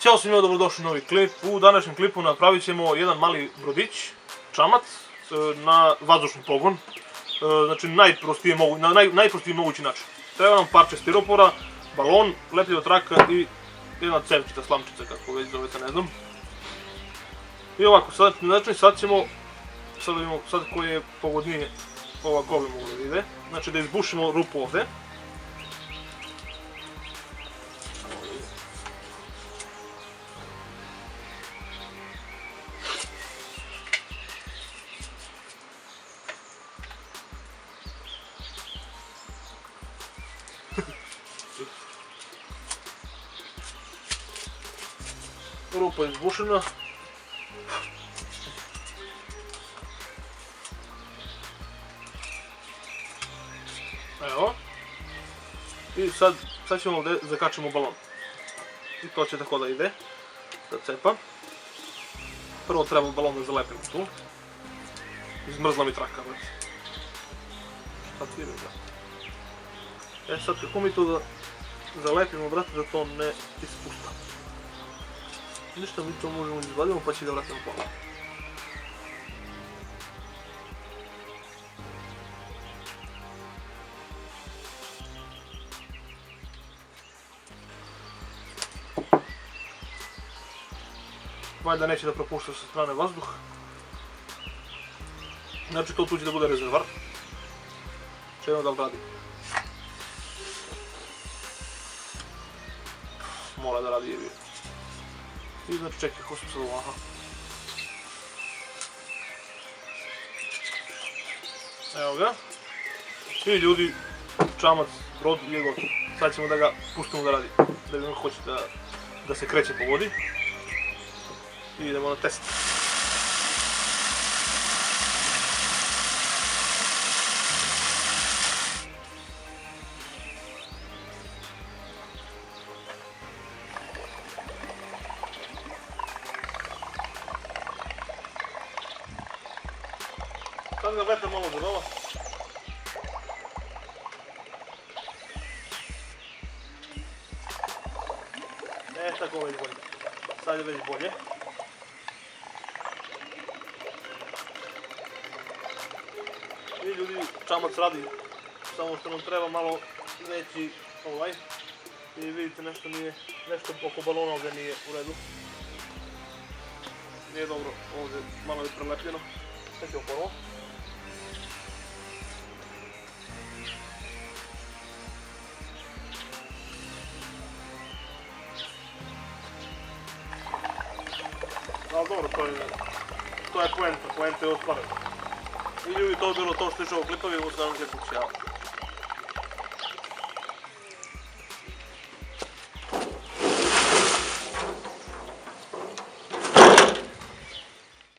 Ćao svima, dobrodošli u novi klip. U današnjem klipu napravit ćemo jedan mali brodić, čamac, na vazdušni pogon. Znači na najprostiji mogući način. Treba nam parče stiropora, balon, lepljiva traka i jedna cevčica, slamčica, kako već zovete, ne znam. I ovako, sad ćemo, sad vidimo koji je pogodnije ovako bi mogli da ide. Znači da izbušimo rupu ovdje. Rupa je izbušena. Evo. I sad ćemo ovdje zakačimo balon. I to će tako da ide. Da cepa. Prvo treba balon da zalepimo tu. Izmrzla mi traka već. Šta ti je da? E sad kako mi to da zalepimo, brate, da to ne ispušta. Ništa, mi to možemo izvadimo pa će ga vratimo ponovno. Valjda neće da propušta sa strane vazduh. Znači to tu će da bude rezervar. Čemo da radi. Mora da radi jebi. I znači čekaj, ko sam sad ovo, aha. Evo ga. I ljudi, čamac, brod je gotov. Sad ćemo da ga pustimo da radi. Da vidimo hoće da se kreće po vodi. I idemo na test. Sad ga vetar malo zadava. Tako već bolje. Sad je već bolje. I ljudi, čamac radi. Samo što nam treba malo veći ovaj. I vidite nešto oko balona ovdje nije u redu. Nije dobro, ovdje malo je prelepljeno. Sve ćemo ponovo. Ali dobro, to je poenta je ostvarena. I ljudi, to je bilo to što je što u klipovi, u sljedećem klipu, ćao.